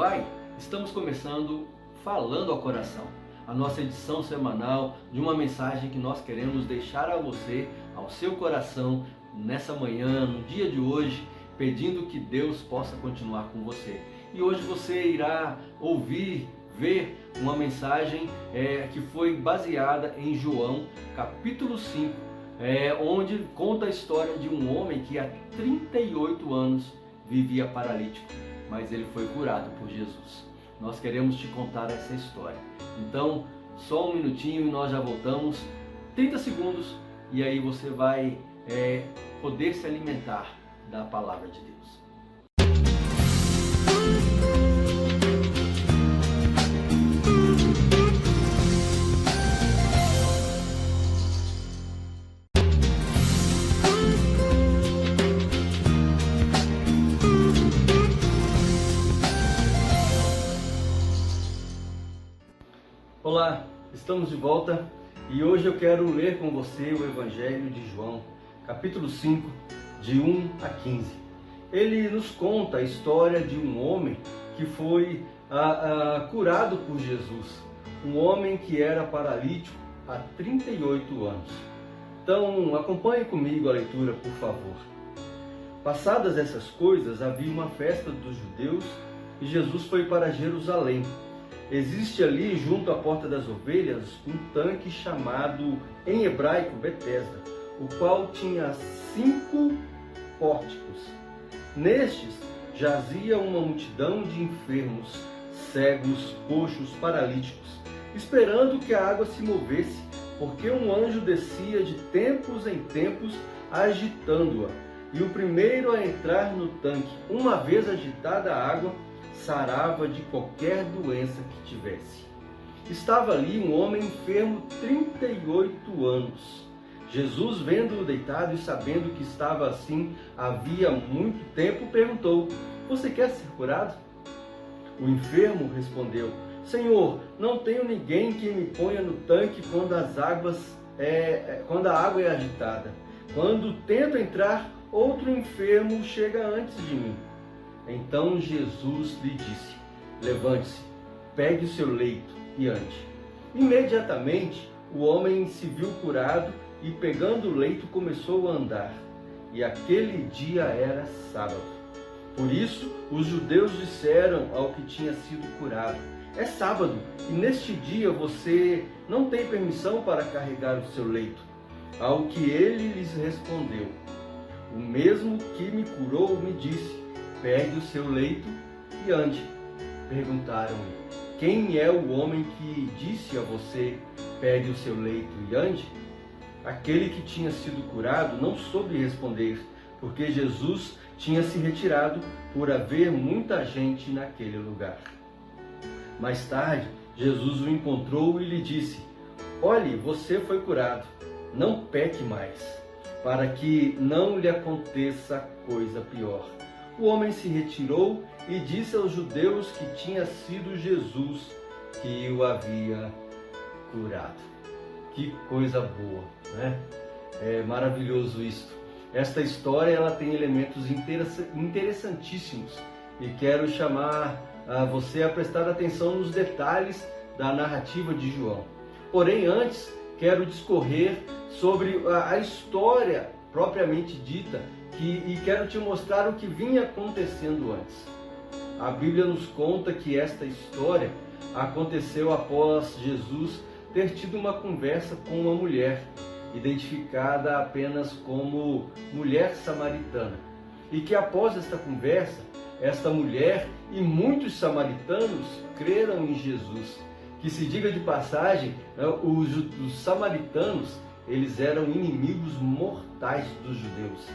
Pai, estamos começando Falando ao Coração, a nossa edição semanal de uma mensagem que nós queremos deixar a você, ao seu coração, nessa manhã, no dia de hoje, pedindo que Deus possa continuar com você. E hoje você irá ouvir, ver uma mensagem que foi baseada em João, capítulo 5, onde conta a história de um homem que há 38 anos vivia paralítico, mas ele foi curado por Jesus. Nós queremos te contar essa história. Então, só um minutinho e nós já voltamos, 30 segundos, e aí você vai poder se alimentar da palavra de Deus. Olá, estamos de volta e hoje eu quero ler com você o Evangelho de João, capítulo 5, de 1 a 15. Ele nos conta a história de um homem que foi curado por Jesus, um homem que era paralítico há 38 anos. Então, acompanhe comigo a leitura, por favor. Passadas essas coisas, havia uma festa dos judeus e Jesus foi para Jerusalém. Existe ali, junto à Porta das Ovelhas, um tanque chamado, em hebraico, Betesda, o qual tinha 5 pórticos. Nestes jazia uma multidão de enfermos, cegos, coxos, paralíticos, esperando que a água se movesse, porque um anjo descia de tempos em tempos, agitando-a. E o primeiro a entrar no tanque, uma vez agitada a água, sarava de qualquer doença que tivesse. Estava ali um homem enfermo 38 anos. Jesus, vendo-o deitado e sabendo que estava assim havia muito tempo, perguntou: "Você quer ser curado?" O enfermo respondeu: "Senhor, não tenho ninguém que me ponha no tanque quando a água é agitada. Quando tento entrar, outro enfermo chega antes de mim." Então Jesus lhe disse: "Levante-se, pegue o seu leito e ande." Imediatamente o homem se viu curado e, pegando o leito, começou a andar. E aquele dia era sábado. Por isso os judeus disseram ao que tinha sido curado: "É sábado e neste dia você não tem permissão para carregar o seu leito." Ao que ele lhes respondeu: "O mesmo que me curou me disse: pegue o seu leito e ande." Perguntaram-lhe: "Quem é o homem que disse a você: pegue o seu leito e ande?" Aquele que tinha sido curado não soube responder, porque Jesus tinha se retirado por haver muita gente naquele lugar. Mais tarde, Jesus o encontrou e lhe disse: "Olhe, você foi curado, não peque mais, para que não lhe aconteça coisa pior." O homem se retirou e disse aos judeus que tinha sido Jesus que o havia curado. Que coisa boa, né? É maravilhoso isto. Esta história ela tem elementos interessantíssimos e quero chamar você a prestar atenção nos detalhes da narrativa de João. Porém, antes, quero discorrer sobre a história propriamente dita e quero te mostrar o que vinha acontecendo antes. A Bíblia nos conta que esta história aconteceu após Jesus ter tido uma conversa com uma mulher, identificada apenas como mulher samaritana. E que após esta conversa, esta mulher e muitos samaritanos creram em Jesus. Que se diga de passagem, os samaritanos, eles eram inimigos mortais dos judeus.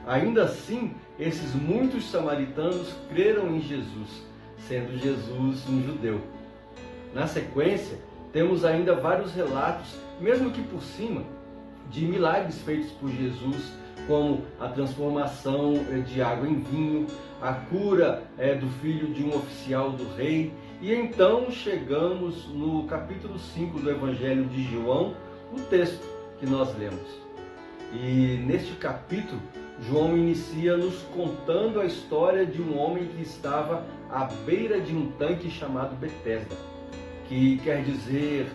Ainda assim, esses muitos samaritanos creram em Jesus, sendo Jesus um judeu. Na sequência, temos ainda vários relatos, mesmo que por cima, de milagres feitos por Jesus, como a transformação de água em vinho, a cura do filho de um oficial do rei. E então chegamos no capítulo 5 do Evangelho de João, o texto que nós lemos. E neste capítulo, João inicia nos contando a história de um homem que estava à beira de um tanque chamado Betesda, que quer dizer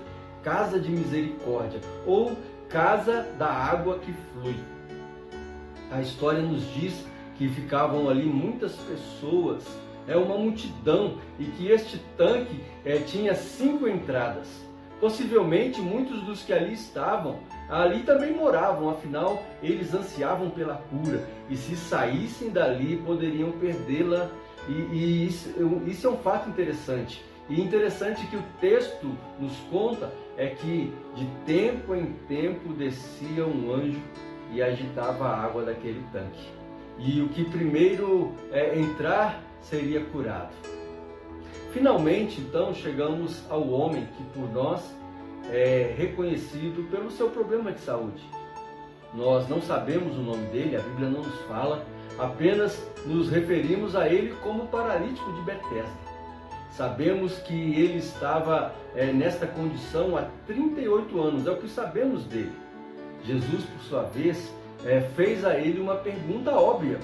casa de misericórdia ou casa da água que flui. A história nos diz que ficavam ali muitas pessoas, uma multidão, e que este tanque tinha 5 entradas. Possivelmente muitos dos que ali estavam, ali também moravam, afinal eles ansiavam pela cura, e se saíssem dali poderiam perdê-la, e isso é um fato interessante. E interessante que o texto nos conta é que de tempo em tempo descia um anjo e agitava a água daquele tanque. E o que primeiro entrar seria curado. Finalmente, então, chegamos ao homem que por nós é reconhecido pelo seu problema de saúde. Nós não sabemos o nome dele, a Bíblia não nos fala, apenas nos referimos a ele como paralítico de Betesda. Sabemos que ele estava nesta condição há 38 anos, é o que sabemos dele. Jesus, por sua vez, fez a ele uma pergunta óbvia,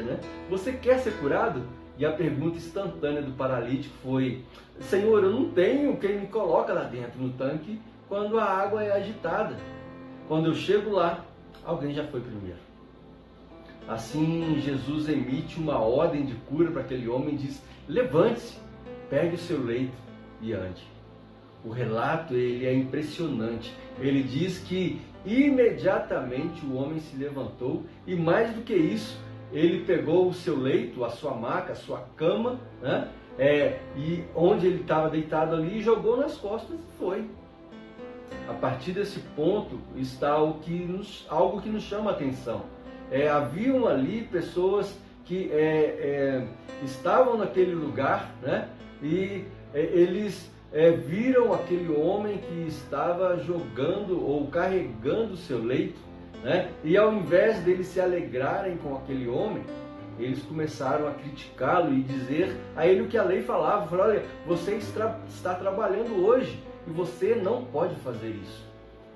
né? Você quer ser curado? E a pergunta instantânea do paralítico foi: Senhor, eu não tenho quem me coloca lá dentro no tanque quando a água é agitada. Quando eu chego lá, alguém já foi primeiro. Assim, Jesus emite uma ordem de cura para aquele homem e diz: levante-se, pegue o seu leito e ande. O relato ele é impressionante. Ele diz que imediatamente o homem se levantou e, mais do que isso, ele pegou o seu leito, a sua maca, a sua cama, né? E onde ele estava deitado ali, jogou nas costas e foi. A partir desse ponto está algo que nos chama a atenção. Haviam ali pessoas que estavam naquele lugar, né? E eles viram aquele homem que estava jogando ou carregando o seu leito, né? E ao invés deles se alegrarem com aquele homem, eles começaram a criticá-lo e dizer a ele o que a lei falava. Olha, você está trabalhando hoje e você não pode fazer isso.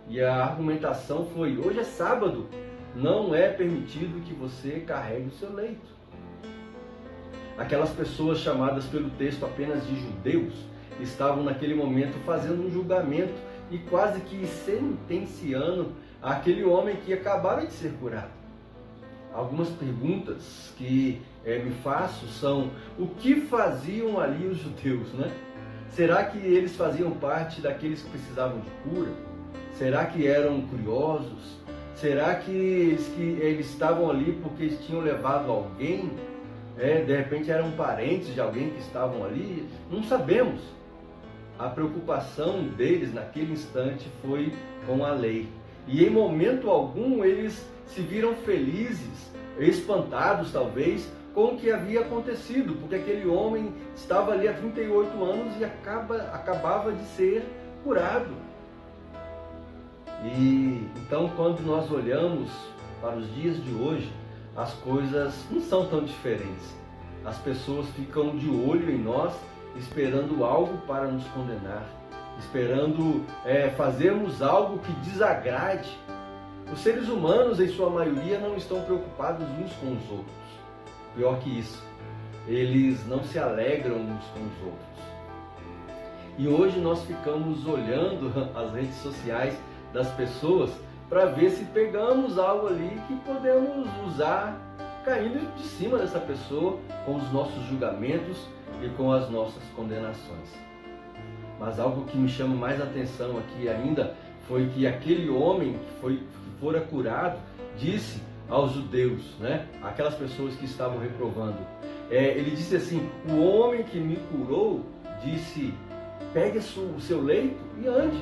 E a argumentação foi: hoje é sábado, não é permitido que você carregue o seu leito. Aquelas pessoas chamadas pelo texto apenas de judeus estavam naquele momento fazendo um julgamento e quase que sentenciando aquele homem que acabara de ser curado. Algumas perguntas que me faço são: o que faziam ali os judeus, né? Será que eles faziam parte daqueles que precisavam de cura? Será que eram curiosos? Será que eles estavam ali porque eles tinham levado alguém? De repente eram parentes de alguém que estavam ali? Não sabemos. A preocupação deles naquele instante foi com a lei. E em momento algum eles se viram felizes, espantados talvez, com o que havia acontecido, porque aquele homem estava ali há 38 anos e acabava de ser curado. E então, quando nós olhamos para os dias de hoje, as coisas não são tão diferentes. As pessoas ficam de olho em nós, esperando algo para nos condenar, esperando fazermos algo que desagrade. Os seres humanos, em sua maioria, não estão preocupados uns com os outros. Pior que isso, eles não se alegram uns com os outros. E hoje nós ficamos olhando as redes sociais das pessoas para ver se pegamos algo ali que podemos usar, caindo de cima dessa pessoa com os nossos julgamentos e com as nossas condenações. Mas algo que me chama mais atenção aqui ainda foi que aquele homem que fora curado disse aos judeus, né, aquelas pessoas que estavam reprovando, ele disse assim: o homem que me curou disse: pegue o seu leito e ande.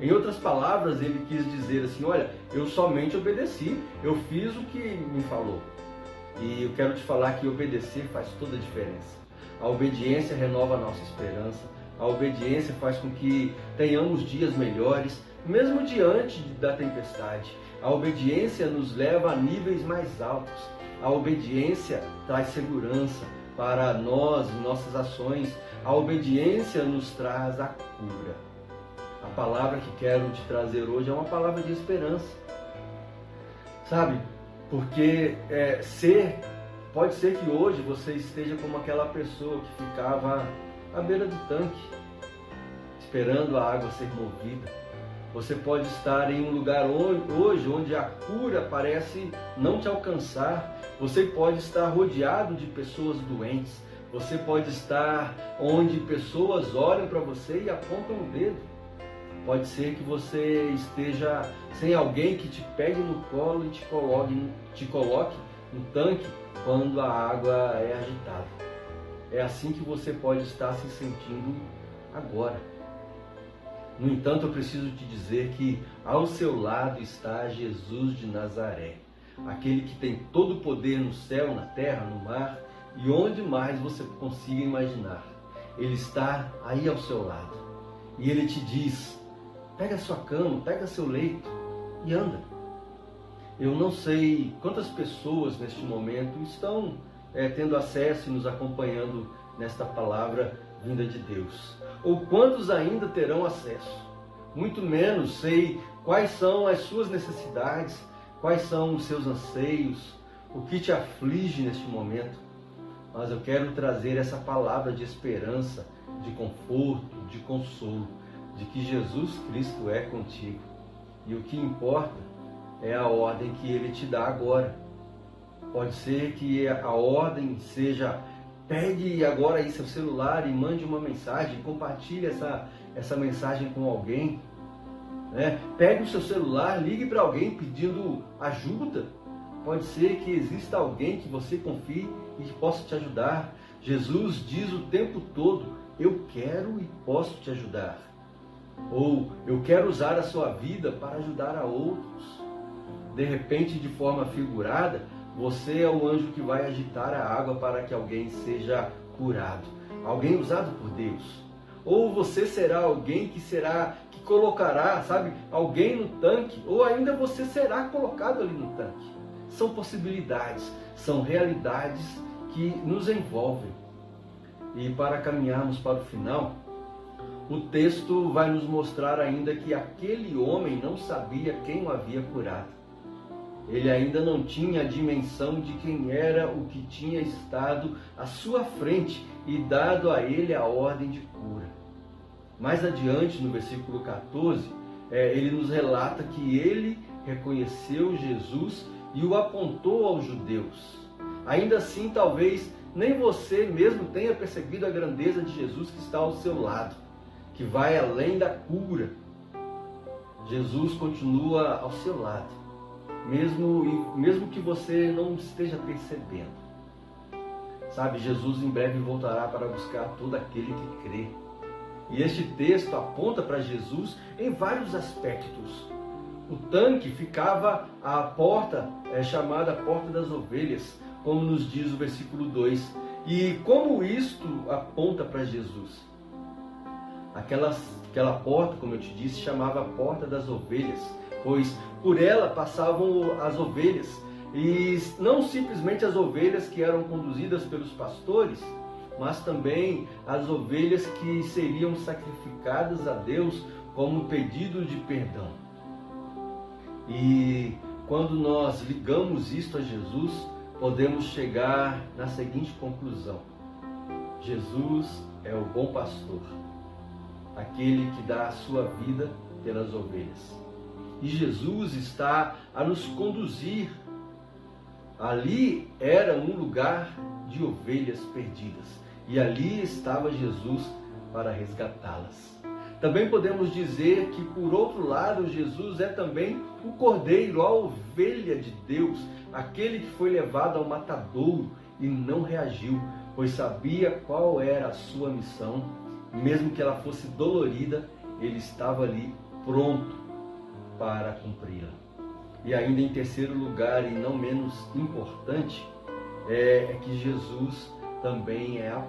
Em outras palavras, ele quis dizer assim: olha, eu somente obedeci, eu fiz o que me falou. E eu quero te falar que obedecer faz toda a diferença. A obediência renova a nossa esperança, a obediência faz com que tenhamos dias melhores, mesmo diante da tempestade. A obediência nos leva a níveis mais altos. A obediência traz segurança para nós e nossas ações. A obediência nos traz a cura. A palavra que quero te trazer hoje é uma palavra de esperança. Sabe? Porque ser Pode ser que hoje você esteja como aquela pessoa que ficava à beira do tanque, esperando a água ser movida. Você pode estar em um lugar hoje onde a cura parece não te alcançar. Você pode estar rodeado de pessoas doentes. Você pode estar onde pessoas olham para você e apontam o dedo. Pode ser que você esteja sem alguém que te pegue no colo e te coloque no tanque quando a água é agitada. É assim que você pode estar se sentindo agora. No entanto, eu preciso te dizer que ao seu lado está Jesus de Nazaré, aquele que tem todo o poder no céu, na terra, no mar e onde mais você consiga imaginar. Ele está aí ao seu lado e ele te diz: pega a sua cama, pega seu leito e anda. Eu não sei quantas pessoas neste momento estão tendo acesso e nos acompanhando nesta palavra vinda de Deus, ou quantos ainda terão acesso. Muito menos sei quais são as suas necessidades, quais são os seus anseios, o que te aflige neste momento. Mas eu quero trazer essa palavra de esperança, de conforto, de consolo, de que Jesus Cristo é contigo. E o que importa é a ordem que Ele te dá agora. Pode ser que a ordem seja: pegue agora aí seu celular e mande uma mensagem, compartilhe essa mensagem com alguém. Pegue o seu celular, ligue para alguém pedindo ajuda. Pode ser que exista alguém que você confie e que possa te ajudar. Jesus diz o tempo todo: eu quero e posso te ajudar. Ou eu quero usar a sua vida para ajudar a outros. De repente, de forma figurada, você é o anjo que vai agitar a água para que alguém seja curado, alguém usado por Deus. Ou você será alguém que colocará, alguém no tanque, ou ainda você será colocado ali no tanque. São possibilidades, são realidades que nos envolvem. E para caminharmos para o final, o texto vai nos mostrar ainda que aquele homem não sabia quem o havia curado. Ele ainda não tinha a dimensão de quem era o que tinha estado à sua frente e dado a ele a ordem de cura. Mais adiante, no versículo 14, ele nos relata que ele reconheceu Jesus e o apontou aos judeus. Ainda assim, talvez nem você mesmo tenha percebido a grandeza de Jesus que está ao seu lado, que vai além da cura. Jesus continua ao seu lado, mesmo que você não esteja percebendo. Jesus em breve voltará para buscar todo aquele que crê. E este texto aponta para Jesus em vários aspectos. O tanque ficava à porta, chamada Porta das Ovelhas, como nos diz o versículo 2. E como isto aponta para Jesus? Aquela porta, como eu te disse, chamava Porta das Ovelhas, pois por ela passavam as ovelhas, e não simplesmente as ovelhas que eram conduzidas pelos pastores, mas também as ovelhas que seriam sacrificadas a Deus como pedido de perdão. E quando nós ligamos isto a Jesus, podemos chegar na seguinte conclusão: Jesus é o bom pastor, aquele que dá a sua vida pelas ovelhas. E Jesus está a nos conduzir. Ali era um lugar de ovelhas perdidas, e ali estava Jesus para resgatá-las. Também podemos dizer que, por outro lado, Jesus é também o cordeiro, a ovelha de Deus, aquele que foi levado ao matadouro e não reagiu, pois sabia qual era a sua missão. Mesmo que ela fosse dolorida, ele estava ali pronto para cumpri-la. E ainda em terceiro lugar, e não menos importante, é que Jesus também é a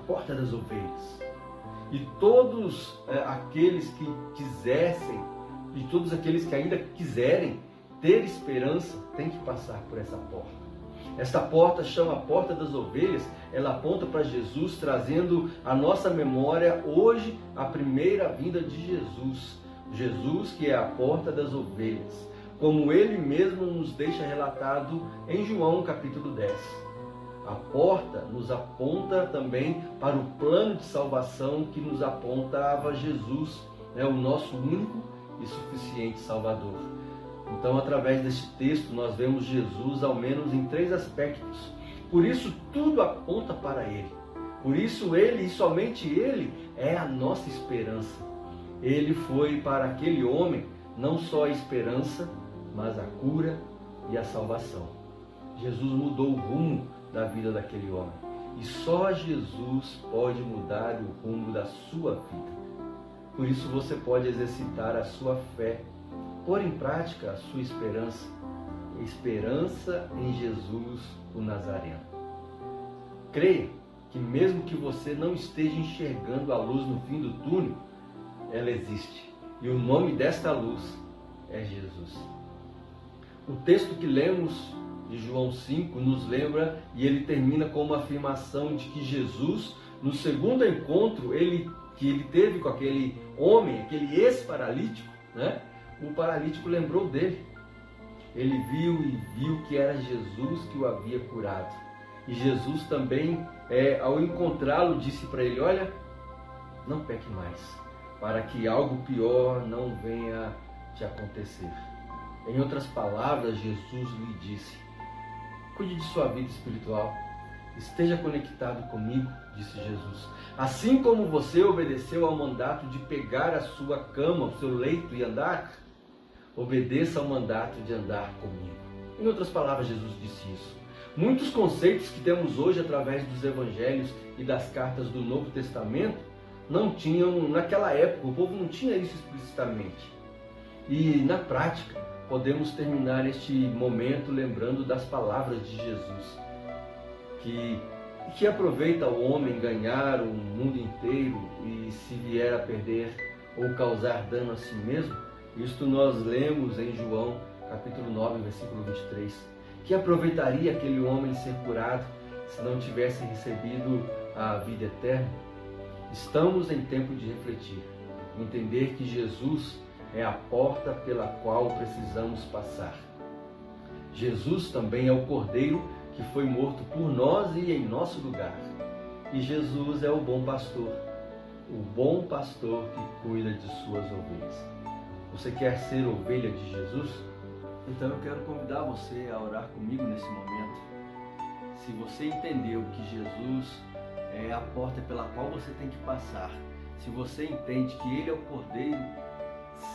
porta das ovelhas. E todos aqueles que quisessem, e todos aqueles que ainda quiserem ter esperança, têm que passar por essa porta. Esta porta chama a Porta das Ovelhas, ela aponta para Jesus, trazendo à nossa memória hoje a primeira vinda de Jesus. Jesus, que é a porta das ovelhas. como ele mesmo nos deixa relatado em João capítulo 10. A porta nos aponta também para o plano de salvação que nos apontava Jesus, o nosso único e suficiente Salvador. Então, através deste texto, nós vemos Jesus ao menos em 3 aspectos. Por isso, tudo aponta para Ele. Por isso, Ele e somente Ele é a nossa esperança. Ele foi para aquele homem não só a esperança, mas a cura e a salvação. Jesus mudou o rumo da vida daquele homem. E só Jesus pode mudar o rumo da sua vida. Por isso você pode exercitar a sua fé, pôr em prática a sua esperança. Esperança em Jesus, o Nazareno. Creia que mesmo que você não esteja enxergando a luz no fim do túnel, ela existe. E o nome desta luz é Jesus. O texto que lemos de João 5 nos lembra, e ele termina com uma afirmação de que Jesus, no segundo encontro que ele teve com aquele homem, aquele ex-paralítico, o paralítico lembrou dele. Ele viu que era Jesus que o havia curado. E Jesus também, ao encontrá-lo, disse para ele: olha, não peque mais, para que algo pior não venha te acontecer. Em outras palavras, Jesus lhe disse: cuide de sua vida espiritual, esteja conectado comigo, disse Jesus. Assim como você obedeceu ao mandato de pegar a sua cama, o seu leito e andar, obedeça ao mandato de andar comigo. Em outras palavras, Jesus disse isso. Muitos conceitos que temos hoje através dos evangelhos e das cartas do Novo Testamento não tinham, naquela época, o povo não tinha isso explicitamente. E na prática, podemos terminar este momento lembrando das palavras de Jesus, que aproveita o homem ganhar o mundo inteiro e se vier a perder ou causar dano a si mesmo. Isto nós lemos em João capítulo 9, versículo 23. Que aproveitaria aquele homem ser curado se não tivesse recebido a vida eterna? Estamos em tempo de refletir, entender que Jesus é a porta pela qual precisamos passar. Jesus também é o Cordeiro que foi morto por nós e em nosso lugar. E Jesus é o bom pastor que cuida de suas ovelhas. Você quer ser ovelha de Jesus? Então eu quero convidar você a orar comigo nesse momento. Se você entendeu que Jesus é a porta pela qual você tem que passar, se você entende que Ele é o Cordeiro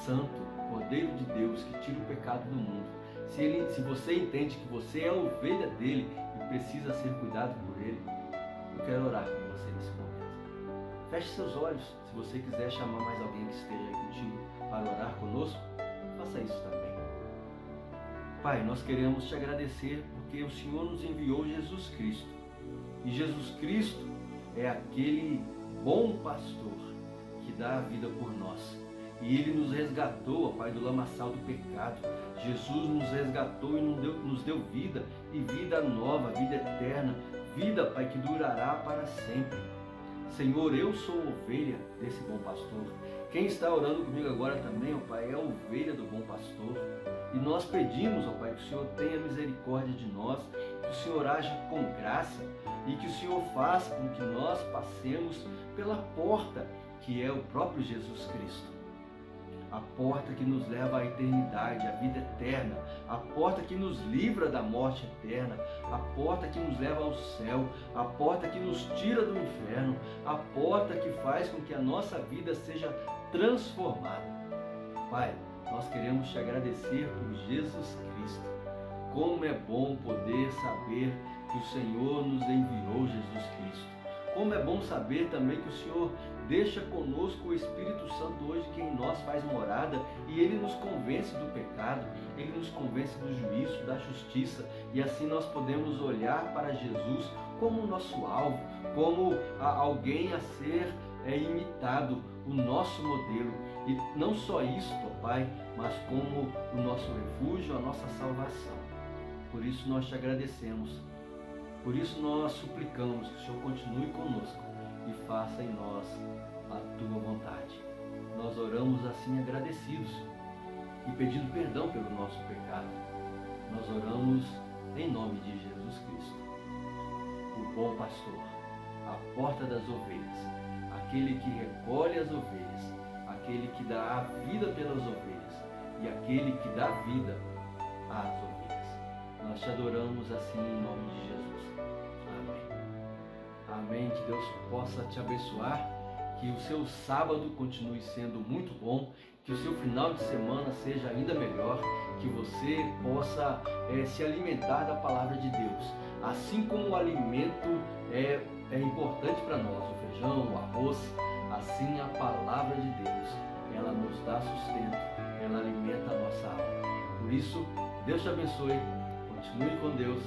Santo, Cordeiro de Deus que tira o pecado do mundo, se você entende que você é a ovelha dele e precisa ser cuidado por Ele, eu quero orar com você nesse momento. Feche seus olhos. Se você quiser chamar mais alguém que esteja aí contigo para orar conosco, faça isso também. Pai, nós queremos te agradecer porque o Senhor nos enviou Jesus Cristo. E Jesus Cristo é aquele bom pastor que dá a vida por nós. E Ele nos resgatou, ó Pai, do lamaçal do pecado. Jesus nos resgatou e nos deu vida, e vida nova, vida eterna. Vida, Pai, que durará para sempre. Senhor, eu sou ovelha desse bom pastor. Quem está orando comigo agora também, ó Pai, é a ovelha do bom pastor. E nós pedimos, ó Pai, que o Senhor tenha misericórdia de nós, que o Senhor age com graça e que o Senhor faça com que nós passemos pela porta que é o próprio Jesus Cristo. A porta que nos leva à eternidade, à vida eterna, a porta que nos livra da morte eterna, a porta que nos leva ao céu, a porta que nos tira do inferno, a porta que faz com que a nossa vida seja transformada. Pai, nós queremos te agradecer por Jesus Cristo. Como é bom poder saber que o Senhor nos enviou Jesus Cristo. Como é bom saber também que o Senhor deixa conosco o Espírito Santo hoje, que em nós faz morada, e Ele nos convence do pecado, Ele nos convence do juízo, da justiça, e assim nós podemos olhar para Jesus como o nosso alvo, como alguém a ser imitado, o nosso modelo. E não só isso, ó Pai, mas como o nosso refúgio, a nossa salvação. Por isso nós te agradecemos. Por isso nós suplicamos que o Senhor continue conosco e faça em nós a tua vontade. Nós oramos assim agradecidos e pedindo perdão pelo nosso pecado. Nós oramos em nome de Jesus Cristo, o bom pastor, a porta das ovelhas, aquele que recolhe as ovelhas, aquele que dá a vida pelas ovelhas e aquele que dá vida às ovelhas. Nós te adoramos assim em nome de Jesus. Amém. Amém. Que Deus possa te abençoar, que o seu sábado continue sendo muito bom, que o seu final de semana seja ainda melhor, que você possa se alimentar da palavra de Deus. Assim como o alimento é importante para nós, o feijão, o arroz, assim a palavra de Deus, ela nos dá sustento, ela alimenta a nossa alma. Por isso, Deus te abençoe, continue com Deus.